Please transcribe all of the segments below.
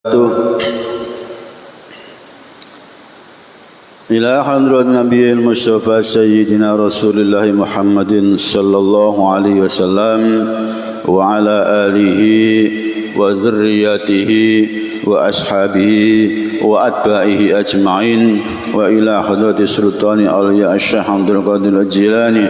إلى حضرة النبي المصطفى سيدنا رسول الله محمد صلى الله عليه وسلم وعلى آله وذريته وأصحابه وأتباعه أجمعين وإلى حضرة سلطان أولياء الشيخ عبد القادر الجيلاني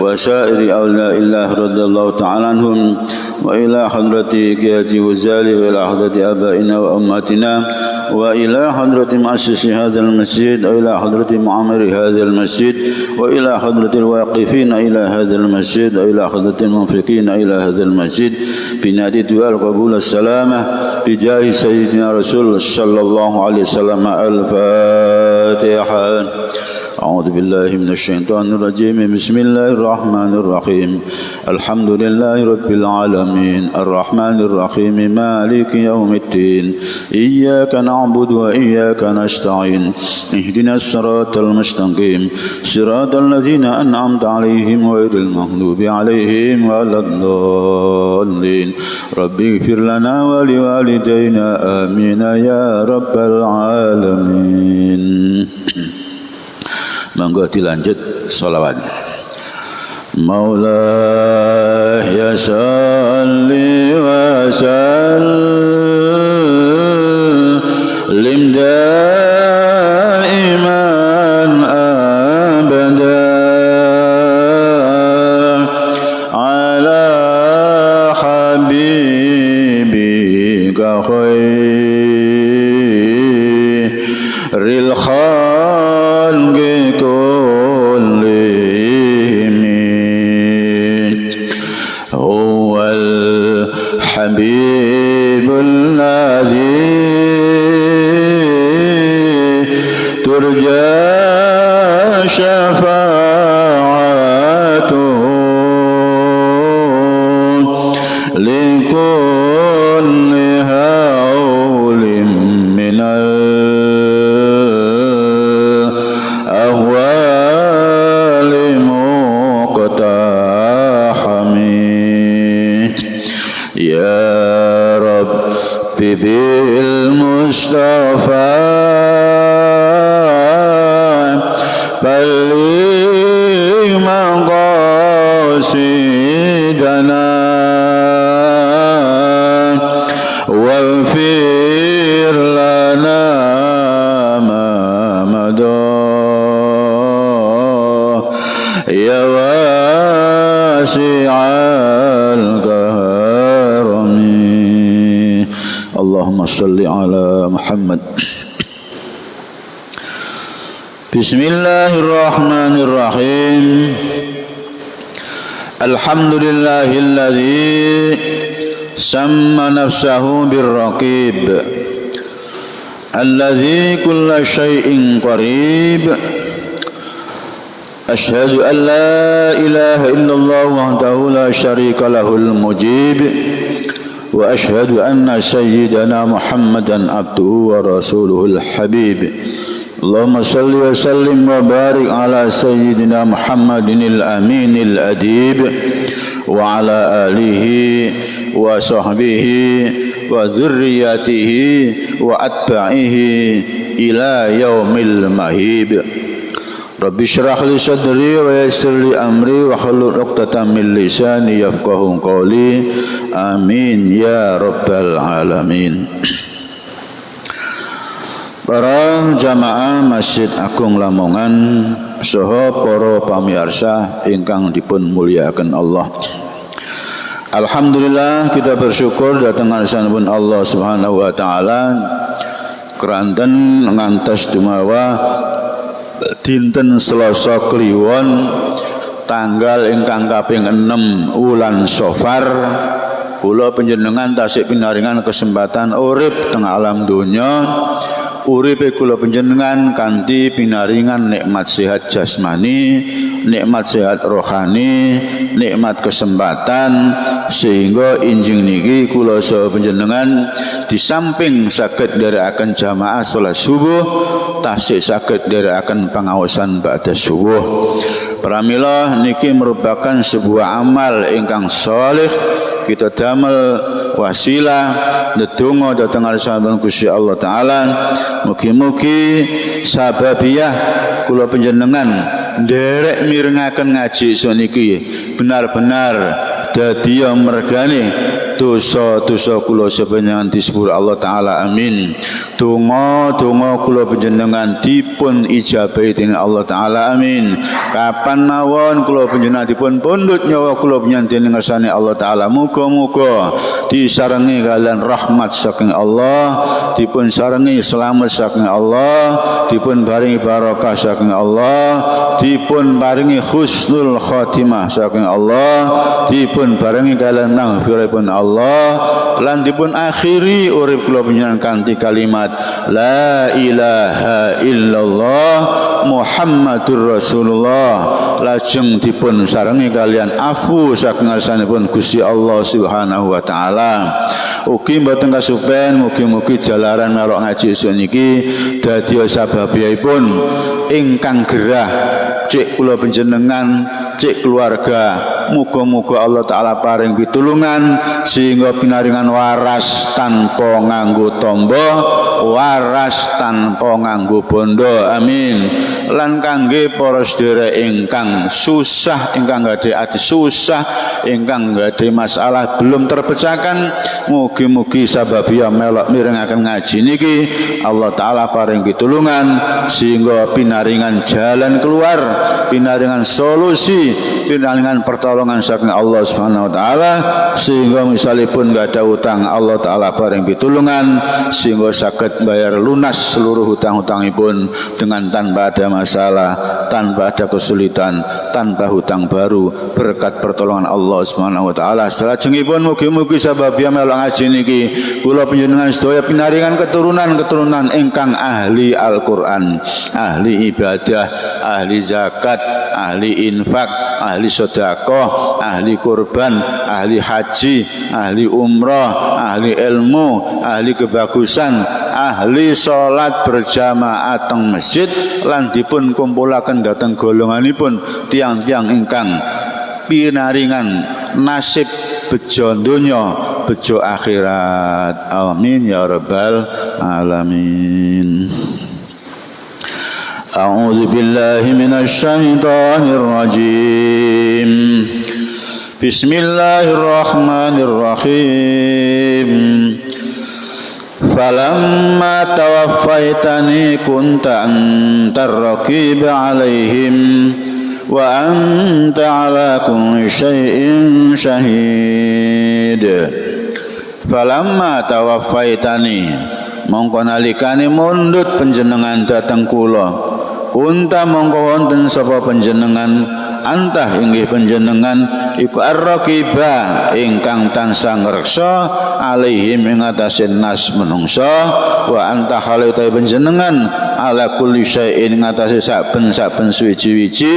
وسائر أولياء الله رضي الله تعالى عنهم وإلى حضرة كياتي وزالي وإلى حضرة آبائنا وأمهاتنا وإلى حضرة مؤسس هذا المسجد وإلى حضرة معمر هذا المسجد وإلى حضرة الواقفين إلى هذا المسجد وإلى حضرة المنفقين إلى هذا المسجد بنادي دعاء القبول السلامة بجاه سيدنا رسول صلى الله عليه وسلم. الفاتحة. أعوذ بالله من الشيطان الرجيم. بسم الله الرحمن الرحيم. الحمد لله رب العالمين الرحمن الرحيم مالك يوم الدين إياك نعبد وإياك نستعين اهدنا الصراط المستقيم صراط الذين أنعمت عليهم غير المغضوب عليهم ولا الضالين. رب اغفر لنا ولوالدينا آمين يا رب العالمين. Monggo dilanjut sholawat. Maulaya salli wa sallim daiman abada ala habibika khairil khalqi حبيب الذي ترجى شفاعته لكل هول من الأهوال مقتحم يا رب بالمصطفى بلغ مقاصدنا واغفر لنا ما مضى يا واسع الكرم. اللهم صل على محمد. بسم الله الرحمن الرحيم. الحمد لله الذي سمى نفسه بالرقيب الذي كل شيء قريب. أشهد أن لا إله إلا الله وحده لا شريك له المجيب وأشهد أن سيدنا محمدا عبده ورسوله الحبيب. اللهم صل وسلم وبارك على سيدنا محمد الأمين الأديب وعلى آله وصحبه وذريته وأتباعه إلى يوم المهيب. Rabbi syrah li sadri wa yassir li amri wa hlul 'uqdatam min lisani yafqahu qawli. Amin ya rabbal alamin. Para jamaah Masjid Agung Lamongan saha para pamirsa ingkang dipun mulyakaken Allah. Alhamdulillah kita bersyukur datang ngarsanipun Allah Subhanahu wa taala keranten ngantos dumawa dinten Selasa Kliwon tanggal ingkang kaping 6 wulan Safar kula panjenengan tasih pinaringan kesempatan urip teng alam donya. Uripe kula panjenengan kanthi pinaringan nikmat sehat jasmani, nikmat sehat rohani, nikmat kesempatan sehingga injing niki kula saha panjenengan di samping saged nderekaken jamaah salat subuh tasih saged nderekaken pangaosan ba'da subuh. Pramila niki merupakan sebuah amal ingkang saleh, kita damel wasilah ndedonga dhateng ngarsanipun Gusti Allah taala. Mugi-mugi sababiyah kula panjenengan nderek mirengaken ngaji suniki benar-benar dadi mergane dosa-dosa kula sepanjang disepur Allah taala. Amin. Donga-donga kula panjenengan dipun ijabahi dening Allah taala. Amin. Kapan mawon kula panjenengan dipun pundhut nyawa kula panjenengan dening ngersane Allah taala, muga-muga disarengi kalian rahmat saking Allah, dipun sarengi selamat saking Allah, dipun paringi barokah saking Allah, dipun paringi husnul khotimah saking Allah, dipun paringi kalian maghfirahipun Allah, lan dipun akhiri urip kula panjenengan kanthi kalimat la ilaha illallah Muhammadur Rasulullah, lajeng dipun sarengi kalian afu saking ngarsanipun Gusti Allah Subhanahu wa taala. Ugi mboten kasupen, mugi-mugi jalaran melok ngaji niki dadi sababipun ingkang gerah cek kula panjenengan, cek keluarga. Muga-muga Allah taala paring pitulungan sehingga pinaringan waras tanpa nganggo tombo, waras tanpa nganggo bondo. Amin. Lan kangge para sedherek ingkang susah, ingkang gadhe ati susah, ingkang gadhe masalah belum terpecahkan, mugi-mugi sababia melok mirengaken ngaji niki Allah taala paring pitulungan sehingga pinaringan jalan keluar, pinaringan solusi, pinaringan pertolongan saking Allah Subhanahu wa taala, sehingga misalipun gak ada utang Allah taala paring pitulungan sehingga saged bayar lunas seluruh hutang-hutangipun dengan tanpa ada masalah, tanpa ada kesulitan, tanpa hutang baru, berkat pertolongan Allah Subhanahu wa taala. Salajengipun mugi-mugi sababia melok ngaji niki kula panjenengan sedaya pinaringan keturunan-keturunan ingkang ahli Al-Qur'an, ahli ibadah, ahli zakat, ahli infak, ahli sedekah, ahli kurban, ahli haji, ahli umrah, ahli ilmu, ahli kebagusan, ahli salat berjamaah teng masjid, lan dipun kumpulaken dhateng golonganipun tiang-tiang ingkang pinaringan nasib bejo donya bejo akhirat. Amin ya rabbal alamin. A'udzu billahi minasy syaithanir rajim. Bismillahirrahmanirrahim. Falamma tawaffaitani kunta antar raqib alaihim wa anta ala kulli syai'in syahid. Falamma tawaffaitani, mongko nalikane mundhut panjenengan dhateng kula, kunta mongko wonten sapa panjenengan antah inggih panjenengan iku ar-raqiba ingkang tansah ngreksa alaihim ing atase nas menungsa, wa anta halita panjenengan ala kulli syai'in ing atase saben-saben suwiji-wiji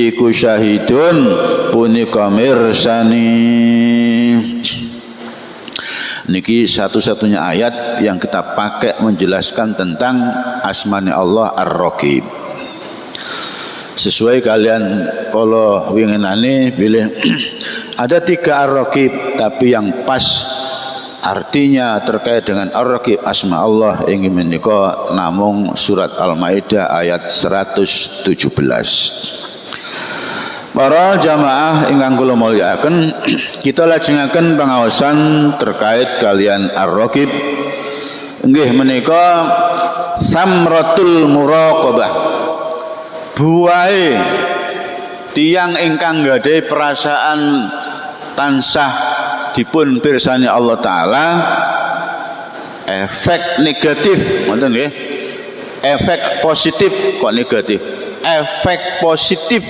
iku syahidun punika mirsani. Niki satu-satunya ayat yang kita pakai menjelaskan tentang asmani Allah Ar-Raqib. Sesuai kalian kalau winginane pilih ada 3 Ar-Raqib, tapi yang pas artinya terkait dengan Ar-Raqib asma Allah ingin menika namung surat Al-Maidah ayat 117. Para jamaah ingkang kula mulyakaken, kita lajengaken pangaosan terkait kalian Ar-Raqib inggih menika samratul muraqabah, buahe tiyang ingkang gadhahi perasaan tansah dipun pirsani Allah taala, efek negatif ngoten nggih, efek positif kok negatif, efek positif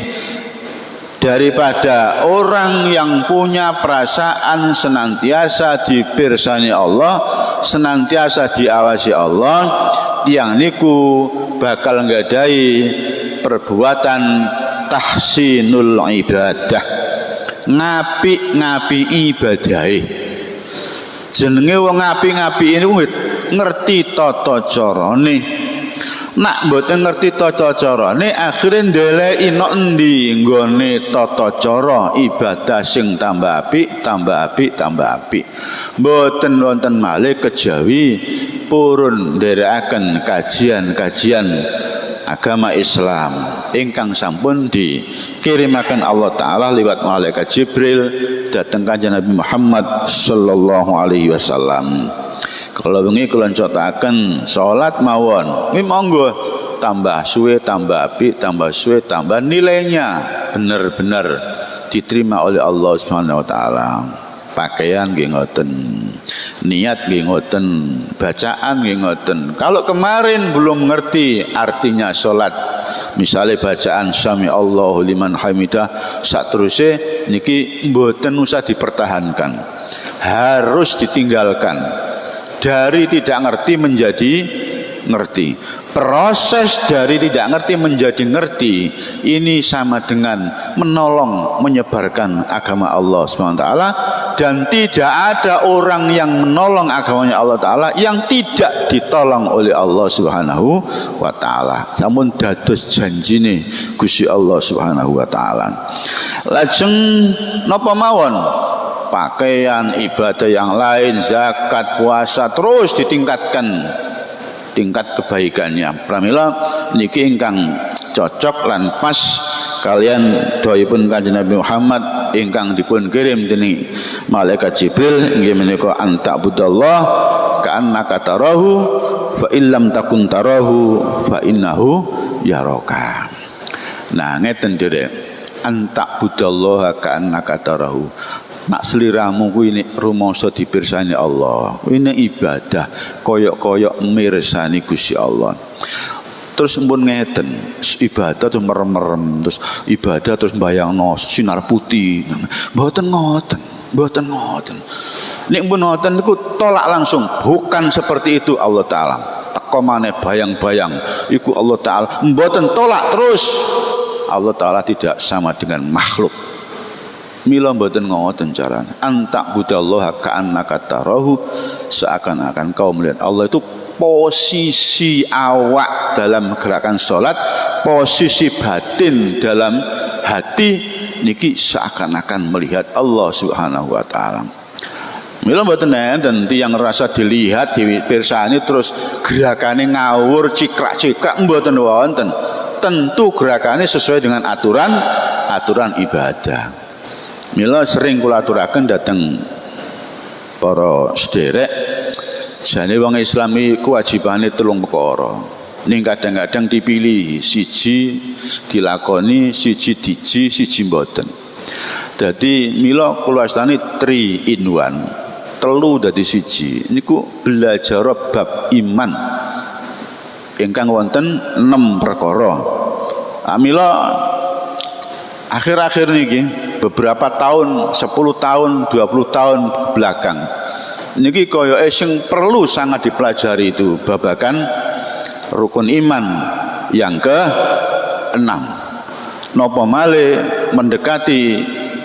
daripada orang yang punya perasaan senantiasa dipirsani Allah, senantiasa diawasi Allah, yang niku bakal nggadahi perbuatan tahsinul ibadah, ngapi-ngapi ibadahe. Jenenge wong ngapi-ngapi ini ngerti tata carane, Nak mboten ngerti tata carane akhire ndeleki nok endi nggone tata cara ibadah sing tambah apik, tambah apik, tambah apik. Mboten wonten malih kejawi purun nderekaken kajian-kajian agama Islam ingkang sampun dikirimaken Allah taala liwat malaikat Jibril dhateng Kanjeng Nabi Muhammad sallallahu alaihi wasallam. Kalau bengi kula cotaken salat mawon, kuwi monggo tambah suwe tambah apik, tambah suwe tambah nilainya benar-benar diterima oleh Allah Subhanahu wa taala. Pakaian nggih ngoten, niat nggih ngoten, bacaan nggih ngoten. Kalau kemarin belum ngerti artinya salat, misalnya bacaan sami Allahu liman hamidah sateruse niki mboten usah dipertahankan. Harus ditinggalkan. Dari tidak ngerti menjadi ngerti. Proses dari tidak ngerti menjadi ngerti ini sama dengan menolong menyebarkan agama Allah SWT, dan tidak ada orang yang menolong agamanya Allah Ta'ala yang tidak ditolong oleh Allah Subhanahu wa Ta'ala. Namun dados janjine Gusti Allah Subhanahu wa Ta'ala. Lajeng napa mawon? Pakaian, ibadah yang lain, zakat, puasa terus ditingkatkan tingkat kebaikannya. Pramila niki ingkang cocok lan pas kalian doipun Kanjeng Nabi Muhammad ingkang dipun kirim dening malaikat Jibril inggih menika anta'budallah ka'annaka tarahu fa illam takun tarahu fa innahu yaraka. Nah ngeten dherek, anta'budallah ka'annaka tarahu. Nak seliramu kuwi nek rumangsa dipirsani Allah, kuwi ibadah koyok-koyok mirsani Gusti Allah. Terus pun ngeten, ibadah terus merem-merem, terus ibadah terus mbayangno sinar putih. Mboten ngoten, mboten ngoten. Nek pun ngoten niku tolak langsung, bukan seperti itu Allah taala. Teko maneh bayang-bayang iku Allah taala. Mboten tolak terus. Allah taala tidak sama dengan makhluk. Mila mboten ngoten carane. Antak budallaha ka'annaka tarahu, seakan-akan kau melihat Allah. Itu posisi awak dalam gerakan salat, posisi batin dalam hati niki seakan-akan melihat Allah Subhanahu wa taala. Mila mboten enten tiyang rasa dilihat dipirsani terus gerakane ngawur cikrak-cikrak mboten wonten. Tentu gerakannya sesuai dengan aturan ibadah. Mila sering kula aturaken dhateng para sederek, jane wong Islami kewajibane 3 perkara. Ning kadang-kadang dipilih siji dilakoni, siji diji, siji mboten. Dadi mila kula astani 3 in 1. 3 dadi siji. Niku belajar bab iman ingkang wonten 6 perkara. Mila akhir-akhir niki beberapa tahun, 10 tahun, 20 tahun belakang niki koyoke sing perlu sangat dipelajari itu babakan rukun iman yang ke-6. Napa malih mendekati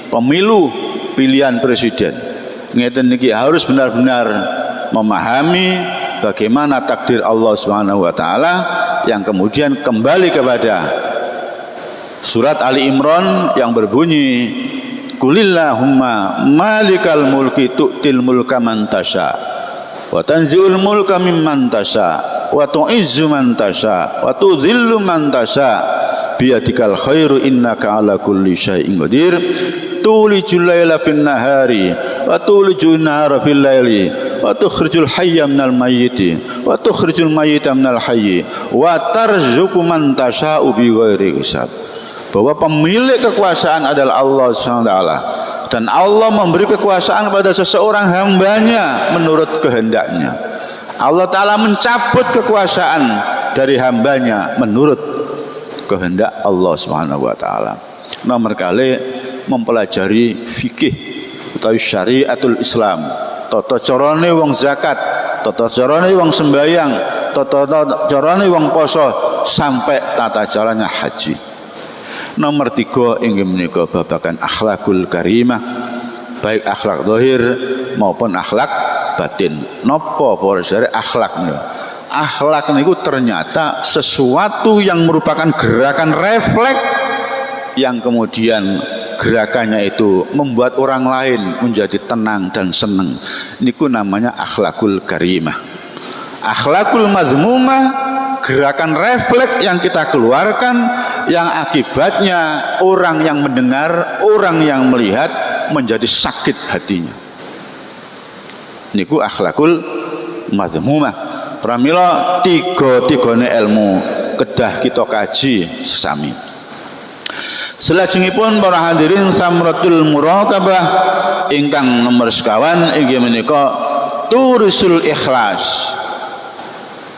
pemilu pilihan presiden. Ngeten niki harus benar-benar memahami bagaimana takdir Allah Subhanahu wa taala yang kemudian kembali kepada surat Ali Imran yang berbunyi Qulillahumma malikal mulki tu'til mulka man tasha wa tanzi'ul mulka mimman tasha wa tu'izzu man tasha wa tudhillu man tasha biyadikal khairu innaka ala kulli syai'in qadir tulijul laila fin nahari wa tulijun nahara fil laili wa tukhrijul hayya minal mayyiti wa tukhrijul mayyita minal hayyi wa tarzuqu man tasha'u bighairi hisab. Bahwa pemilik kekuasaan adalah Allah SWT, dan Allah memberi kekuasaan kepada seseorang hambanya menurut kehendaknya. Allah Ta'ala mencabut kekuasaan dari hambanya menurut kehendak Allah SWT. Nomor kali mempelajari fikih atau syariatul Islam, tata carane wong zakat, tata carane wong sembahyang, tata carane wong poso, sampai tata caranya haji. Nomor 3 inggih menika babakan akhlakul karimah, baik akhlak zahir maupun akhlak batin. Napa para sadherek akhlak menika? akhlak niku ternyata sesuatu yang merupakan gerakan refleks yang kemudian gerakannya itu membuat orang lain menjadi tenang dan senang. Niku namanya akhlakul karimah. Akhlakul mazmumah, gerakan refleks yang kita keluarkan yang akibatnya orang yang mendengar, orang yang melihat menjadi sakit hatinya. Niku akhlakul mazmumah. Pramila tiga-tigane ilmu kedah kita kaji sesami. Selajengipun para hadirin samratul muraqabah ingkang nomor sekawan inggih menika turisul ikhlas.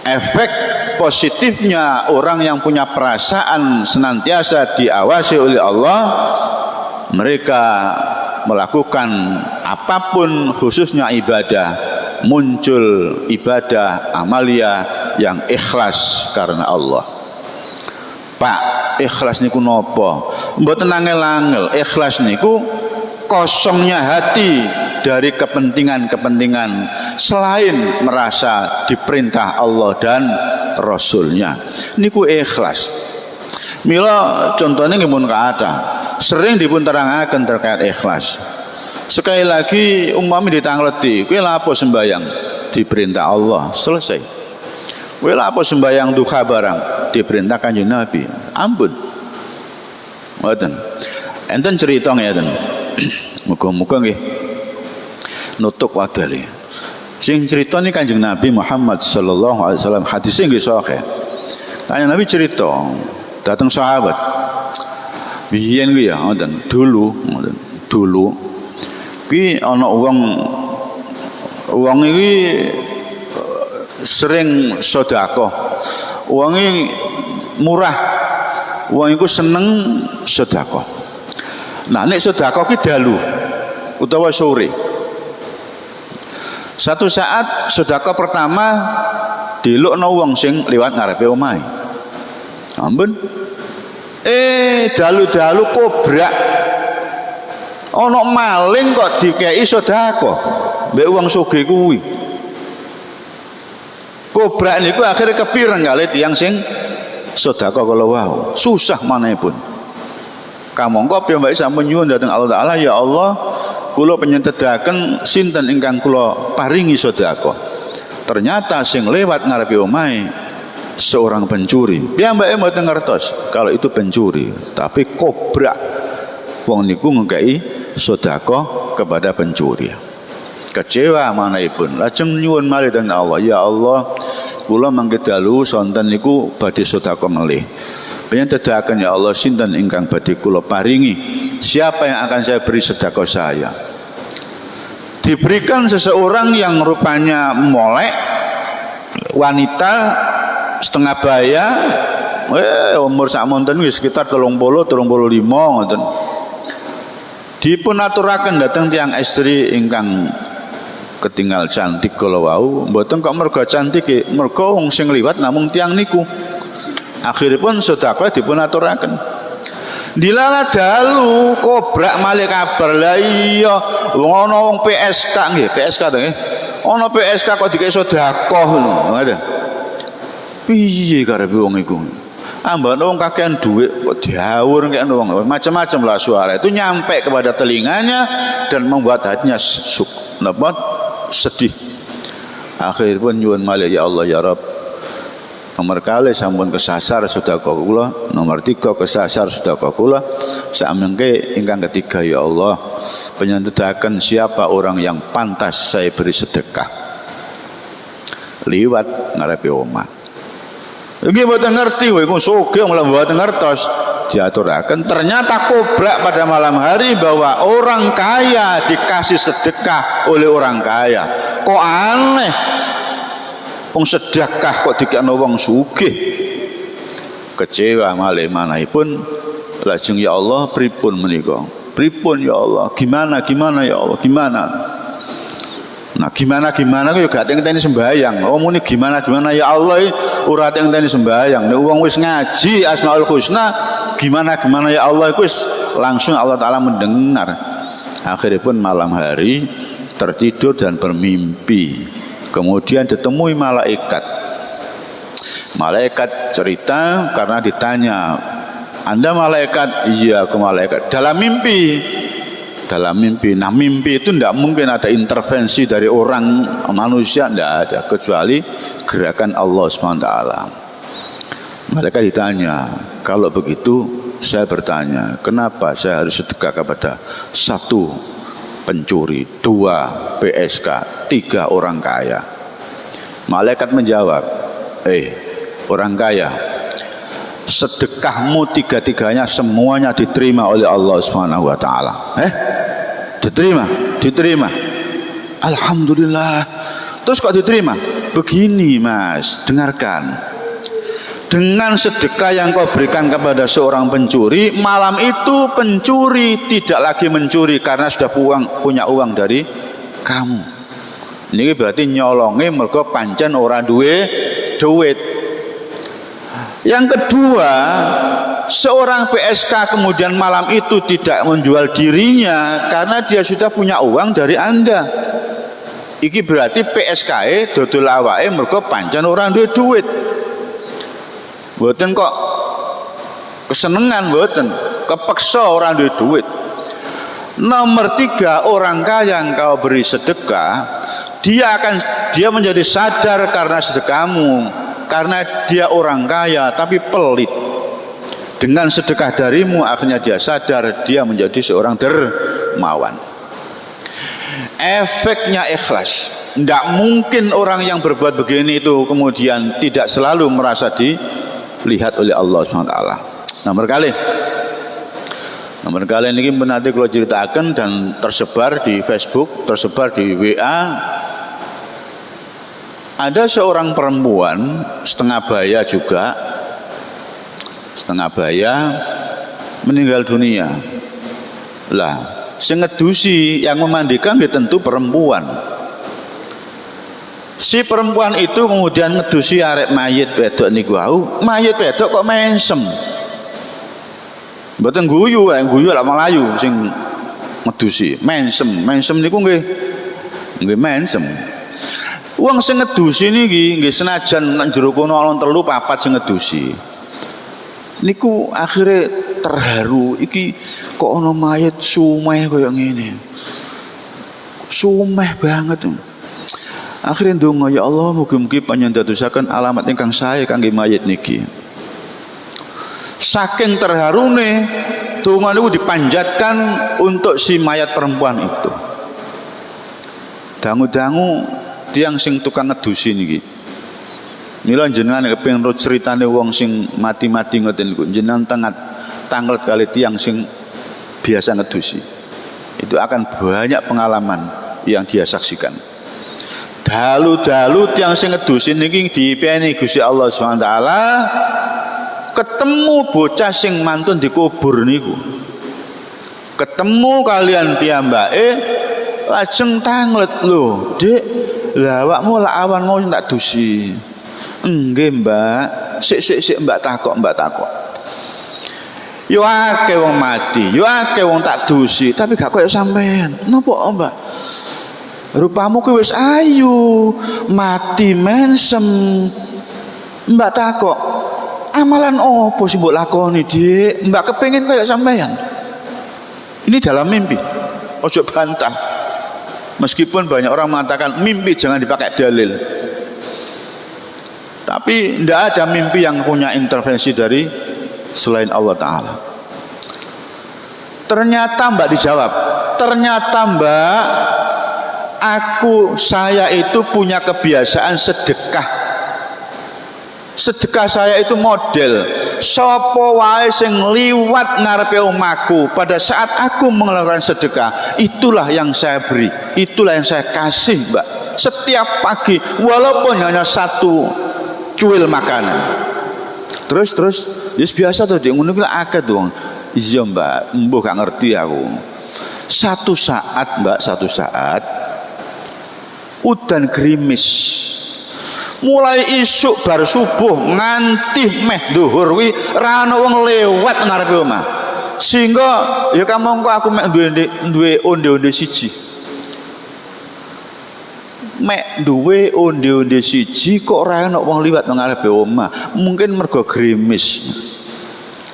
Efek positifnya orang yang punya perasaan senantiasa diawasi oleh Allah, mereka melakukan apapun khususnya ibadah, muncul ibadah amalia yang ikhlas karena Allah. Pak, ikhlas niku nopo? Mboten angel-angel. Ikhlas niku kosongnya hati dari kepentingan-kepentingan selain merasa diperintah Allah dan Rasulnya. Niku ikhlas. Mila contohnya nggih kathah. Sering dipun terangaken terkait ikhlas. Sekali lagi umpami ditangleti, kowe lha apa sembayang? Diperintah Allah, selesai. Kowe lha apa sembayang duha barang? Diperintah Kanjeng Nabi. Ampun. Ngoten. Enten cerita ngeten. Muga-muga nggih nutuk wadale. Sing cerita ni Kanjeng Nabi Muhammad sallallahu alaihi wasallam, hadisnya nggih sahih. Kanjeng Nabi cerita datang sahabat. Biyen kuwi ya ngoten, dulu ki ana wong iki sering sedekah. Wong iki murah. Wong iku seneng sedekah. Nah nek sedekah ki dalu utawa sore. Satu saat sedekah pertama dilukno wong sing liwat ngarepe omahe. Ampun. Dalu-dalu kobrak. Ana maling kok dikeki sedekah mbek wong sugih kuwi. Kobrak niku akhire kepireng kali tiyang sing sedekah kala wau. Susah manehipun. Kamangka piyambake sampun nyuwun dhateng Allah Taala, ya Allah, kula penyentedaken sinten ingkang kula paringi sedekah. Ternyata sing lewat ngarepe omahe seorang pencuri. Piyambake mboten ngertos kalau itu pencuri, tapi kobrak wong niku ngekeki sedekah kepada pencuri. Kecewa manahipun. Lajeng nyuwun malih dhateng Allah, ya Allah, kula mangke dalu sonten niku badhe sedekah malih. Penyentedaken ya Allah sinten ingkang badhe kula paringi. Siapa yang akan saya beri sedekah saya? Diberikan seseorang yang rupanya molek, wanita setengah baya, umur sakmonten wis sekitar 30-35 ngoten. Dipun aturaken dhateng tiyang istri ingkang ketinggal cantik kala wau, mboten kok mergo cantik, mergo wong sing liwat namung tiyang niku. Akhiripun sedekah dipun aturaken. Dilala dalu kobrak malih kabar. Lah iya, wong ana wong PSK nggih, PSK to nggih. Ana PSK kok dikek sedekah ngono, ngoten. Piye karepe wong iku? Ambane wong kakean dhuwit kok diawur kek wong, macam-macam lah suara itu nyampe kepada telinganya dan membuat hatinya sedih. Akhiripun nyuwun malih, ya Allah ya Rabb, nomor kali sampun kesasar sedekah kula, nomor 3 kesasar sedekah kula, samangke ingkang ketiga ya Allah, penyentedaken siapa orang yang pantas saya beri sedekah liwat ngarepe omah. Iki mboten ngerti kowe iku sugih malah mboten ngertos. Diaturaken ternyata kobrak pada malam hari bahwa orang kaya dikasih sedekah oleh orang kaya. Kok aneh? Wong sedekah kok dikekno wong sugih. Kecewa malih manahipun. Lajeng ya Allah pripun menika? Pripun ya Allah? Gimana ya Allah? Gimana? Nah gimana kok gak teng-teni sembayang. Oh muni gimana ya Allah ora teng-teni sembayang. Nek wong wis ngaji Asmaul Husna gimana ya Allah iku wis langsung Allah Taala mendengar. Akhiripun malam hari tertidur dan bermimpi. Kemudian ditemui malaikat. Malaikat cerita karena ditanya, Anda malaikat? Iya, aku malaikat. Dalam mimpi. Dalam mimpi. Nah, mimpi itu tidak mungkin ada intervensi dari orang manusia, tidak ada, kecuali gerakan Allah SWT. Malaikat ditanya, kalau begitu saya bertanya, kenapa saya harus sedekah kepada 1 pencuri, 2 PSK, 3 orang kaya? Malaikat menjawab, orang kaya, sedekahmu 3-tiganya semuanya diterima oleh Allah Subhanahu wa taala. Diterima. Alhamdulillah. Terus kok diterima? Begini Mas, dengarkan. Dengan sedekah yang kau berikan kepada seorang pencuri, malam itu pencuri tidak lagi mencuri karena sudah punya uang dari kamu. Ini berarti nyolongi mergo pancen ora duwe duit. Yang kedua, seorang PSK kemudian malam itu tidak menjual dirinya karena dia sudah punya uang dari Anda. Iki berarti PSK dodol awake mergo pancen ora duwe duit. Mboten kok kesenengan, mboten, kepeksa orang duwe duit. Nomor 3, orang kaya yang kau beri sedekah, dia menjadi sadar karena sedekahmu. Karena dia orang kaya tapi pelit. Dengan sedekah darimu akhirnya dia sadar, dia menjadi seorang dermawan. Efeknya ikhlas. Tidak mungkin orang yang berbuat begini itu kemudian tidak selalu merasa dilihat oleh Allah SWT. Nomor kali ini nanti kalau ceritakan dan tersebar di Facebook, tersebar di WA. Ada seorang perempuan setengah baya juga, setengah baya, meninggal dunia. Lah, sing ngedusi yang memandikan dia tentu perempuan. Si perempuan itu kemudian ngedusi arek mayit wedok niku wau, mayit wedok kok mensem. Mboten guyu lah Melayu sing ngedusi, mensem niku nggih mensem. Wong sing ngedusi niki nggih senajan nang jero kono ana 3-4 sing ngedusi. Niku akhirnya terharu, iki kok ana mayit sumeh kaya ngene. Sumeh banget. Akhirnya ndonga, ya Allah mugi-mugi panjenengan dadosaken alamat ingkang sae kangge mayit niki. Saking terharune donga niku dipanjatkan untuk si mayat perempuan itu. Dangu-dangu tiang sing tukang ngedusi niki. Mila jenengan kepengin ro critane wong sing mati-mati ngoten niku, jenengan tanglet kali tiang sing biasa ngedusi. Itu akan banyak pengalaman yang dia saksikan. Dalu-dalu tiang sing ngedusi niki dipeni Gusti Allah SWT, ketemu bocah sing mantun dikubur niku. Ketemu kalian piyambake lajeng tanglet, lho, Dik, lah awakmu lak awan mau tak dusi. Nggih, Mbak. Sik Mbak takok. Yo akeh wong mati, yo akeh wong tak dusi, tapi gak koyo sampean. Napa, Mbak? Rupamu kuwi wis ayu, mati mensem. Mbak takok, amalan opo sih mbok lakoni, Dik? Mbak kepengin koyo sampean. Ini dalam mimpi. Ojo bantah. Meskipun banyak orang mengatakan mimpi jangan dipakai dalil, tapi tidak ada mimpi yang punya intervensi dari selain Allah Ta'ala. Ternyata Mbak dijawab, ternyata Mbak, saya itu punya kebiasaan sedekah. Sedekah saya itu model. Sopo wae sing liwat ngarepe omahku pada saat aku melakukan sedekah, itulah yang saya beri, itulah yang saya kasih, Mbak. Setiap pagi walaupun hanya 1 cuil makanan. Terus yes biasa tuh dia ngono ki akeh tuh. Iya, Mbak, mbuh gak ngerti aku. Satu saat udan gerimis. Mulai isuk bar subuh nganti meh dhuwur kuwi ra ana wong lewat ngarepe omah. Sehingga ya kamangka aku mek duwe onde-onde siji. mek duwe onde-onde siji kok ora ana wong liwat nang ngarepe omah. Mungkin mergo grimis.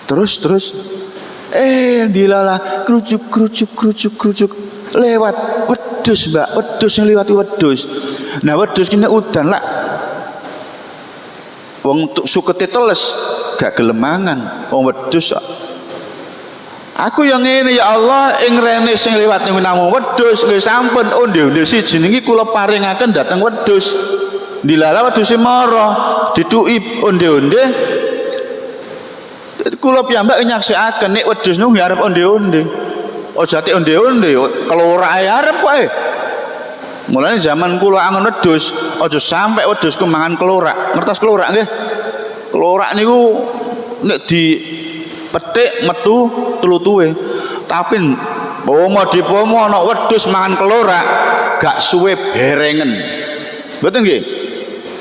Terus dilala krucuk lewat wedhus, Mbak. Wedhus yang liwat wedhus. Nah, wedhus kene udan lah. Wong sukete teles gak gelem mangan. Wong wedhus. Aku yang ngene ya Allah, ing rene sing liwat niku namung wedhus, nggih sampun onde-onde siji niki kula paringaken dhateng wedhus. Dilala wedhuse mara, dituki onde-onde. Kula piyambak nyaksikaken nek wedhus niku ngarep onde-onde. Aja ate onde-onde, kelorak ae arep wae. Mulane zaman kula angon wedhus, aja sampe wedhusku mangan kelorak. Ngertos kelorak nggih? Kelorak niku nek di petik metu tlutuhe. Tapi dipomo ana wedhus mangan kelorak, gak suwe berengen. Mboten nggih?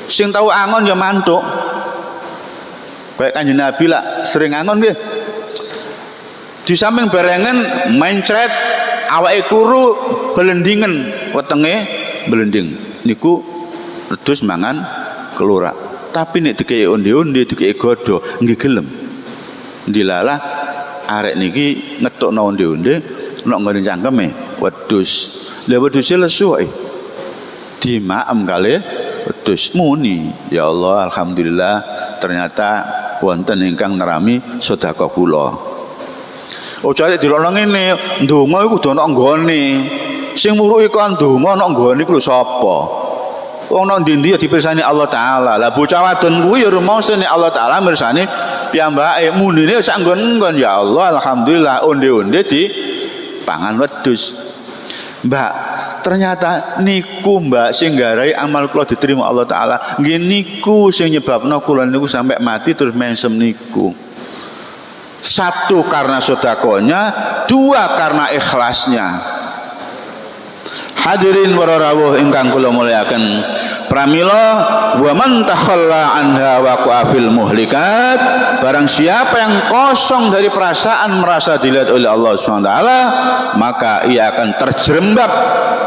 Sing tau angon ya mantuk. Kayak Kanjeng Nabi lah sering angon nggih. Di samping berengen mencret awake kuru belendingen, wetenge belending. Niku wedhus mangan kelorak. Tapi nek dikei onde-onde, dikei godho, nggih gelem. Dilala arek niki ngetokno onde-onde nek nggone cangkeme wedhus. Lah wedhuse lesu wae. Dimaem kalih wedhus muni, ya Allah alhamdulillah ternyata wonten ingkang nerami sedekah kula. Ojo ate dilono ngene, ndonga iku kudu ana nggone. Sing muruhi kon ndonga ana nggone iku lho sapa? Wong nang ndi-ndi ya dipirsani Allah taala. Lah bocah wadon kuwi ya rumangsa nek Allah taala mirsani piyambake munine sak nggon-nggon ya Allah alhamdulillah onde-onde di pangan wedhus. Mbak, ternyata niku Mbak sing garai amal kula diterima Allah taala. Nggih niku sing nyebabno kula niku sampai mati terus mensem niku. Satu karena sedekahnya, dua karena ikhlasnya. Hadirin para rawuh ingkang kula muliaken, pramila wa man takhalla anha waqa fil muhlikat, barang siapa yang kosong dari perasaan merasa dilihat oleh Allah Subhanahu wa taala, maka ia akan terjerembab,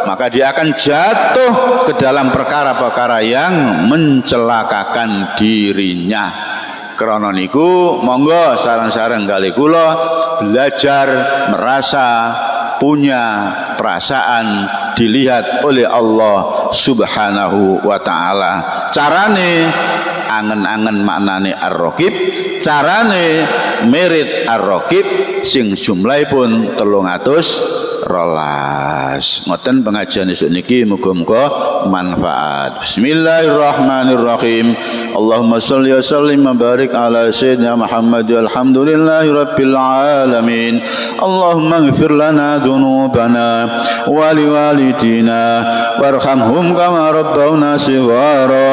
maka dia akan jatuh ke dalam perkara-perkara yang mencelakakan dirinya. Krana niku monggo sareng-sareng kali kula belajar merasa punya perasaan dilihat oleh Allah Subhanahu wa taala. Carane angen-angen maknane ar-raqib, carane merit ar-raqib sing jumlahipun 312. Ngoten pengajian esuk niki muga-muga manfaat. Bismillahirrahmanirrahim. Allahumma shalli wa sallim wa barik ala sayyidina Muhammad walhamdulillahi rabbil alamin. Allahumma ighfir lana dhunubana wa liwalidina warhamhum kama rabbawna shighara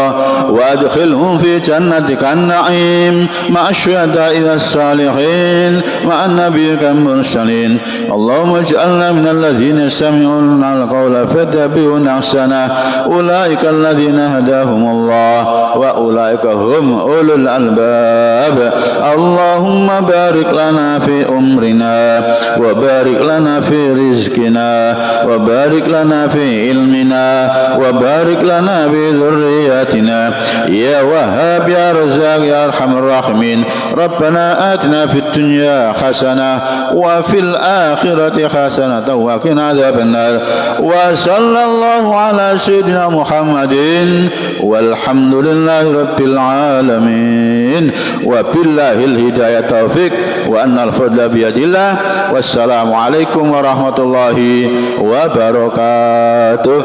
wa adkhilhum fi jannatika an-na'im ma'a syuhada'i was-salihin ma'an nabiyyika mursalin. Allahumma ij'alna من الذين يستمعون القول فيتبعون أحسنه أولئك الذين هداهم الله وأولئك هم أولو الألباب. اللهم بارك لنا في أمرنا وبارك لنا في رزقنا وبارك لنا في علمنا وبارك لنا في ذرياتنا يا وهاب يا رزاق يا أرحم الراحمين. ربنا آتنا في الدنيا حسنة وفي الآخرة حسنة وقنا عذاب النار. وصلى الله على سيدنا محمد والحمد لله رب العالمين وبالله الهداية توفيق وأن الفضل بيد الله. والسلام عليكم ورحمة الله وبركاته.